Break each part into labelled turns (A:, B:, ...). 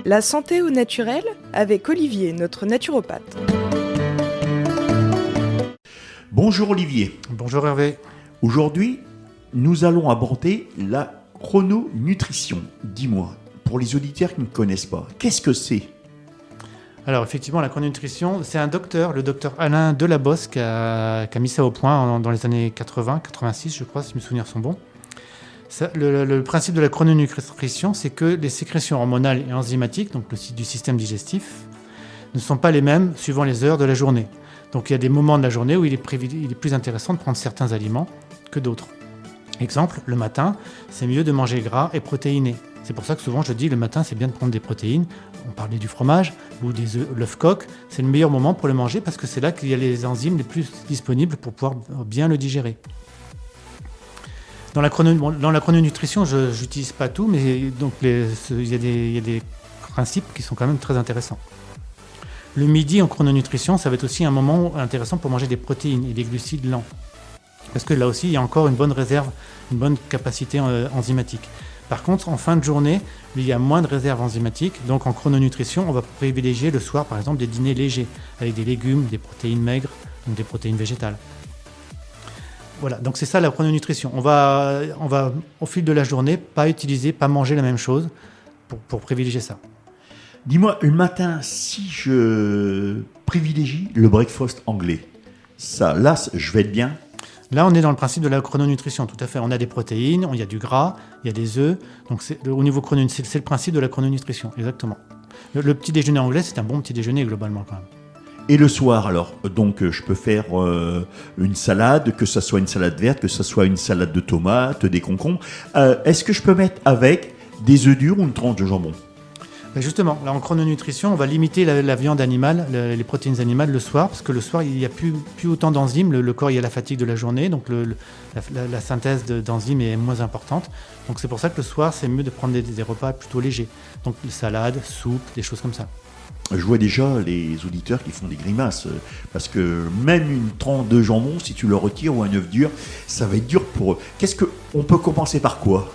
A: La santé au naturel avec Olivier, notre naturopathe.
B: Bonjour Olivier.
C: Bonjour Hervé.
B: Aujourd'hui, nous allons aborder la chrononutrition. Dis-moi, pour les auditeurs qui ne connaissent pas, qu'est-ce que c'est ?
C: Alors effectivement, la chrononutrition, c'est un docteur, le docteur Alain Delabosse, qui a mis ça au point dans les années 80, 86 je crois, si mes souvenirs sont bons. Le principe de la chrononutrition, c'est que les sécrétions hormonales et enzymatiques, donc du système digestif, ne sont pas les mêmes suivant les heures de la journée. Donc il y a des moments de la journée où il est plus intéressant de prendre certains aliments que d'autres. Exemple, le matin, c'est mieux de manger gras et protéiné. C'est pour ça que souvent je dis le matin, c'est bien de prendre des protéines. On parlait du fromage ou des œufs, l'œuf coq. C'est le meilleur moment pour le manger parce que c'est là qu'il y a les enzymes les plus disponibles pour pouvoir bien le digérer. Dans la chrononutrition, je n'utilise pas tout, mais donc il y a des principes qui sont quand même très intéressants. Le midi en chrononutrition, ça va être aussi un moment intéressant pour manger des protéines et des glucides lents. Parce que là aussi, il y a encore une bonne réserve, une bonne capacité enzymatique. Par contre, en fin de journée, il y a moins de réserve enzymatique. Donc en chrononutrition, on va privilégier le soir, par exemple, des dîners légers, avec des légumes, des protéines maigres, donc des protéines végétales. Voilà, donc c'est ça la chrononutrition. On va au fil de la journée, pas manger la même chose pour privilégier ça.
B: Dis-moi, le matin, si je privilégie le breakfast anglais, là, je vais être bien ?
C: Là, on est dans le principe de la chrononutrition, tout à fait. On a des protéines, il y a du gras, il y a des œufs. Donc au niveau chrononutrition, c'est le principe de la chrononutrition, exactement. Le petit déjeuner anglais, c'est un bon petit déjeuner globalement quand même.
B: Et le soir, alors, donc je peux faire une salade, que ce soit une salade verte, que ce soit une salade de tomates, des concombres. Est-ce que je peux mettre avec des œufs durs ou une tranche de jambon ?
C: Justement, là en chrononutrition, on va limiter la viande animale, les protéines animales le soir, parce que le soir, il n'y a plus autant d'enzymes. Le corps, il y a la fatigue de la journée, donc la synthèse d'enzymes est moins importante. Donc c'est pour ça que le soir, c'est mieux de prendre des repas plutôt légers. Donc salade, soupe, des choses comme ça.
B: Je vois déjà les auditeurs qui font des grimaces, parce que même une tranche de jambon, si tu le retires, ou un œuf dur, ça va être dur pour eux. On peut commencer par quoi ?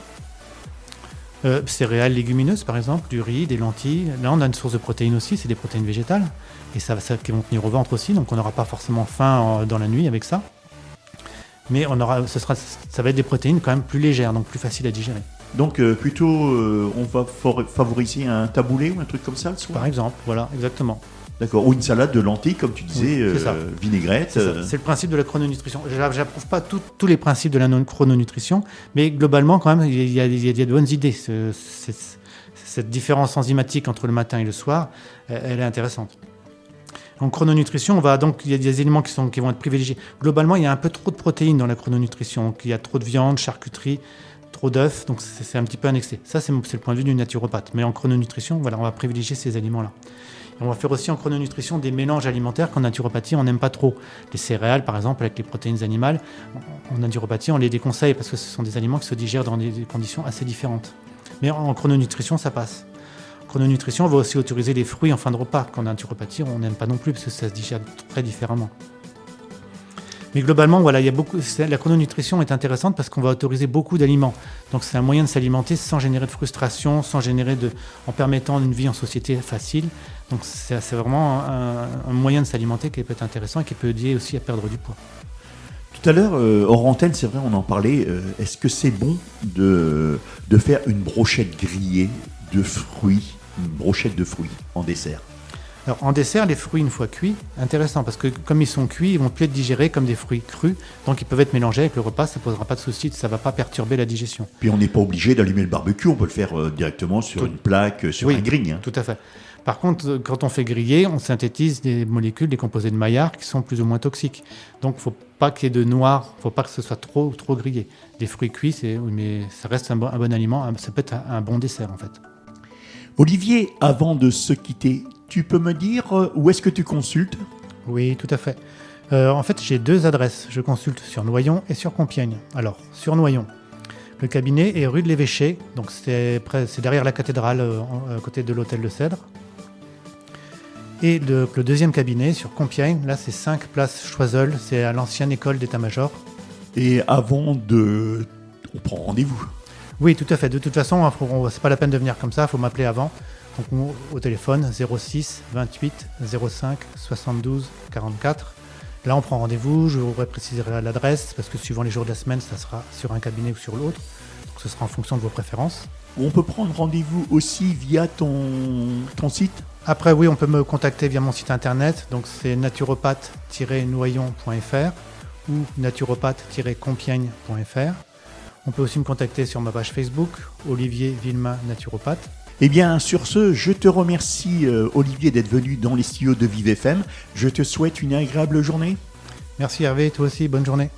C: Céréales légumineuses par exemple, du riz, des lentilles. Là on a une source de protéines aussi, c'est des protéines végétales. Et ça qui vont tenir au ventre aussi, donc on n'aura pas forcément faim dans la nuit avec ça. Mais ça va être des protéines quand même plus légères, donc plus faciles à digérer.
B: Donc plutôt on va favoriser un taboulé ou un truc comme ça le soir ?
C: Par exemple, voilà, exactement.
B: D'accord, ou une salade de lentilles, comme tu disais,
C: oui,
B: vinaigrette.
C: C'est le principe de la chrononutrition. Je n'approuve pas tous les principes de la chrononutrition, mais globalement, quand même, il y a de bonnes idées. Cette différence enzymatique entre le matin et le soir, elle est intéressante. En chrononutrition, il y a des éléments qui vont être privilégiés. Globalement, il y a un peu trop de protéines dans la chrononutrition. Donc, il y a trop de viande, charcuterie, trop d'œufs, donc c'est un petit peu un excès. Ça, c'est le point de vue du naturopathe. Mais en chrononutrition, voilà, on va privilégier ces aliments-là. Et on va faire aussi en chrononutrition des mélanges alimentaires qu'en naturopathie, on n'aime pas trop. Les céréales, par exemple, avec les protéines animales, en naturopathie, on les déconseille parce que ce sont des aliments qui se digèrent dans des conditions assez différentes. Mais en chrononutrition, ça passe. En chrononutrition, on va aussi autoriser les fruits en fin de repas, qu'en naturopathie, on n'aime pas non plus parce que ça se digère très différemment. Mais globalement, voilà, la chrononutrition est intéressante parce qu'on va autoriser beaucoup d'aliments. Donc c'est un moyen de s'alimenter sans générer de frustration, en permettant une vie en société facile. Donc c'est vraiment un moyen de s'alimenter qui peut être intéressant et qui peut aider aussi à perdre du poids.
B: Tout à l'heure, hors antenne, c'est vrai, on en parlait. Est-ce que c'est bon de faire une brochette grillée de fruits, une brochette de fruits en dessert ?
C: Alors en dessert, les fruits une fois cuits, intéressant parce que comme ils sont cuits, ils vont plus être digérés comme des fruits crus, donc ils peuvent être mélangés avec le repas, ça ne posera pas de souci, ça ne va pas perturber la digestion.
B: Puis on n'est pas obligé d'allumer le barbecue, on peut le faire directement sur une plaque, sur un grill.
C: Tout à fait. Par contre, quand on fait griller, on synthétise des molécules, des composés de Maillard qui sont plus ou moins toxiques. Donc il ne faut pas qu'il y ait de noir, il ne faut pas que ce soit trop grillé. Des fruits cuits, mais ça reste un bon aliment, ça peut être un bon dessert en fait.
B: Olivier, avant de se quitter, tu peux me dire où est-ce que tu consultes ?
C: Oui, tout à fait. En fait, j'ai 2 adresses. Je consulte sur Noyon et sur Compiègne. Alors, sur Noyon, le cabinet est rue de l'Évêché, donc c'est derrière la cathédrale, à côté de l'hôtel de Cèdre. Et le deuxième cabinet, sur Compiègne, là, c'est 5 place Choiseul, c'est à l'ancienne école d'état-major.
B: Et on prend rendez-vous ?
C: Oui, tout à fait. De toute façon, c'est pas la peine de venir comme ça, il faut m'appeler avant. Donc, au téléphone 06 28 05 72 44. Là, on prend rendez-vous, je vous préciserai l'adresse, parce que suivant les jours de la semaine, ça sera sur un cabinet ou sur l'autre. Donc, ce sera en fonction de vos préférences.
B: On peut prendre rendez-vous aussi via ton site?
C: Après, oui, on peut me contacter via mon site internet. Donc, c'est naturopathe-noyon.fr ou naturopathe-compiègne.fr. On peut aussi me contacter sur ma page Facebook, Olivier Villemain Naturopathe.
B: Eh bien, sur ce, je te remercie, Olivier, d'être venu dans les studios de Vive FM. Je te souhaite une agréable journée.
C: Merci Hervé, toi aussi, bonne journée.